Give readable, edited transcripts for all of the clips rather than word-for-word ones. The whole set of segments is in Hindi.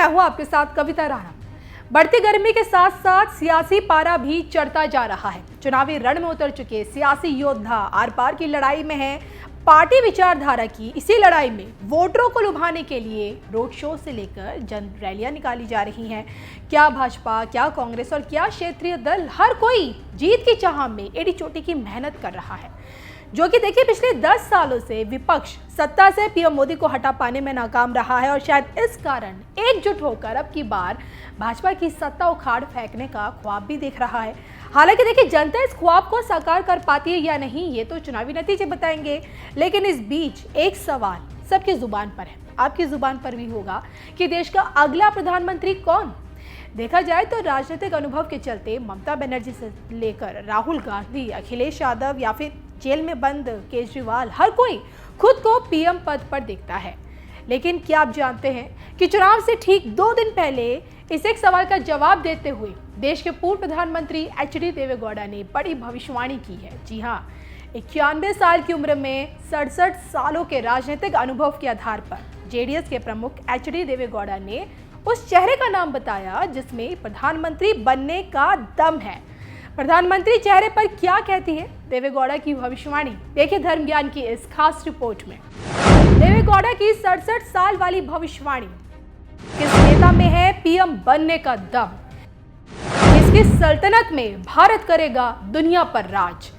मैं हूं आपके साथ कविता राणा। बढ़ती गर्मी के साथ साथ सियासी पारा भी चढ़ता जा रहा है। चुनावी रण में उतर चुके सियासी योद्धा आर पार की लड़ाई में हैं। पार्टी विचारधारा की इसी लड़ाई में वोटरों को लुभाने के लिए रोड शो से लेकर जन रैलियां निकाली जा रही हैं। क्या भाजपा, क्या कांग्रेस और क्या क्षेत्रीय दल, हर कोई जीत की चाह में एड़ी चोटी की मेहनत कर रहा है। जो कि देखिए पिछले 10 सालों से विपक्ष सत्ता से पीएम मोदी को हटा पाने में नाकाम रहा है और शायद इस कारण एकजुट होकर अब की बार भाजपा की सत्ता उखाड़ फेंकने का ख्वाब भी देख रहा है। हालांकि देखिए जनता इस ख्वाब को साकार कर पाती है या नहीं, ये तो चुनावी नतीजे बताएंगे। लेकिन इस बीच एक सवाल सबकी जुबान पर है, आपकी जुबान पर भी होगा कि देश का अगला प्रधानमंत्री कौन। देखा जाए तो राजनीतिक अनुभव के चलते ममता बनर्जी से लेकर राहुल गांधी, अखिलेश यादव या फिर जेल में बंद केजरीवाल, हर कोई खुद को पीएम पद पर देखता है। लेकिन क्या आप जानते हैं कि चुनाव से ठीक 2 दिन पहले इस एक सवाल का जवाब देते हुए देश के पूर्व प्रधानमंत्री एचडी देवेगौड़ा ने बड़ी भविष्यवाणी की है। जी हाँ, 91 साल की उम्र में 67 सालों के राजनीतिक अनुभव के आधार पर जेडीएस के प्रमुख एचडी देवेगौड़ा ने उस चेहरे का नाम बताया जिसमें प्रधानमंत्री बनने का दम है। प्रधानमंत्री चेहरे पर क्या कहती है देवेगौड़ा की भविष्यवाणी, देखिए धर्म ज्ञान की इस खास रिपोर्ट में। देवेगौड़ा की 67 साल वाली भविष्यवाणी, किस नेता में है पीएम बनने का दम, किसकी सल्तनत में भारत करेगा दुनिया पर राज,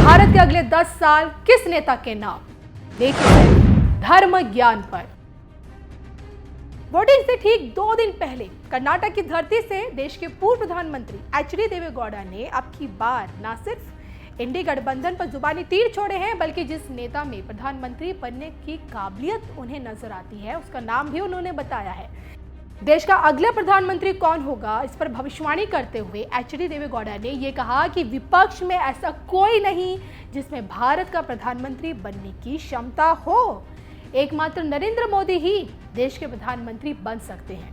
भारत के अगले 10 साल किस नेता के नाम, देखिए धर्म ज्ञान पर। वोटिंग से ठीक 2 दिन पहले कर्नाटक की धरती से देश के पूर्व प्रधानमंत्री एचडी देवेगौड़ा ने अब की बार न सिर्फ इंडी गठबंधन पर जुबानी तीर छोड़े हैं, बल्कि जिस नेता में प्रधानमंत्री बनने की काबिलियत उन्हें नजर आती है उसका नाम भी उन्होंने बताया है। देश का अगला प्रधानमंत्री कौन होगा, इस पर भविष्यवाणी करते हुए एचडी देवेगौड़ा ने यह कहा कि विपक्ष में ऐसा कोई नहीं जिसमें भारत का प्रधानमंत्री बनने की क्षमता हो। एकमात्र नरेंद्र मोदी ही देश के प्रधानमंत्री बन सकते हैं।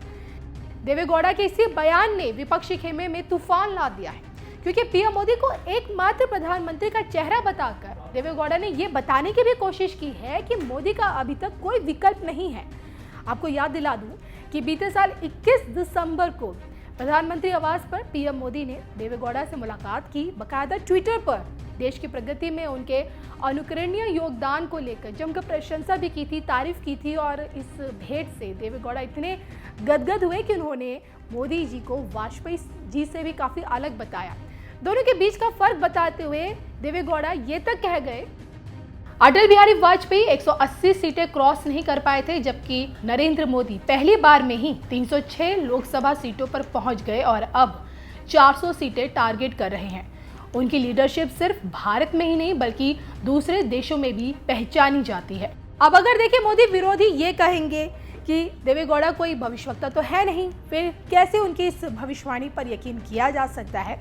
देवेगौड़ा के इसी बयान ने विपक्षी खेमे में तूफान ला दिया है, क्योंकि पीएम मोदी को एकमात्र प्रधानमंत्री का चेहरा बताकर देवेगौड़ा ने यह बताने की भी कोशिश की है कि मोदी का अभी तक कोई विकल्प नहीं है। आपको याद दिला दूं कि बीते साल 21 दिसंबर को प्रधानमंत्री आवास पर पीएम मोदी ने देवेगौड़ा से मुलाकात की, बकायदा ट्विटर पर देश की प्रगति में उनके अनुकरणीय योगदान को लेकर जमकर प्रशंसा भी की थी, तारीफ की थी। और इस भेंट से देवेगौड़ा इतने गदगद हुए कि उन्होंने मोदी जी को वाजपेयी जी से भी काफी अलग बताया। दोनों के बीच का फर्क बताते हुए देवेगौड़ा ये तक कह गए, अटल बिहारी वाजपेयी 180 सीटें क्रॉस नहीं कर पाए थे, जबकि नरेंद्र मोदी पहली बार में ही 306 लोकसभा सीटों पर पहुंच गए और अब 400 सीटें टारगेट कर रहे हैं। उनकी लीडरशिप सिर्फ भारत में ही नहीं बल्कि दूसरे देशों में भी पहचानी जाती है। अब अगर देखिए मोदी विरोधी ये कहेंगे कि देवेगौड़ा कोई भविष्यवक्ता तो है नहीं, फिर कैसे उनकी इस भविष्यवाणी पर यकीन किया जा सकता है।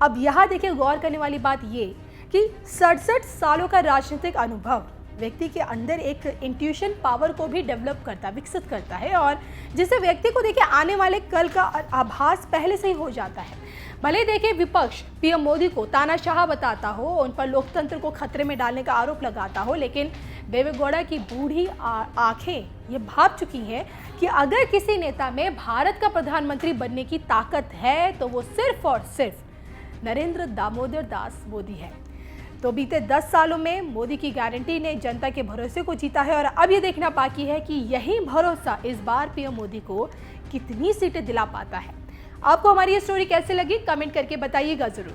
अब यहाँ देखिए गौर करने वाली बात ये कि 67 सालों का राजनीतिक अनुभव व्यक्ति के अंदर एक इंट्यूशन पावर को भी डेवलप करता, विकसित करता है और जिससे व्यक्ति को देखिए आने वाले कल का आभास पहले से ही हो जाता है। भले देखिए विपक्ष पीएम मोदी को तानाशाह बताता हो, उन पर लोकतंत्र को खतरे में डालने का आरोप लगाता हो, लेकिन देवेगौड़ा की बूढ़ी आंखें ये भाप चुकी हैं कि अगर किसी नेता में भारत का प्रधानमंत्री बनने की ताकत है तो वो सिर्फ और सिर्फ नरेंद्र दामोदर दास मोदी है। तो बीते 10 सालों में मोदी की गारंटी ने जनता के भरोसे को जीता है और अब ये देखना बाकी है कि यही भरोसा इस बार पीएम मोदी को कितनी सीटें दिला पाता है। आपको हमारी ये स्टोरी कैसे लगी, कमेंट करके बताइएगा जरूर।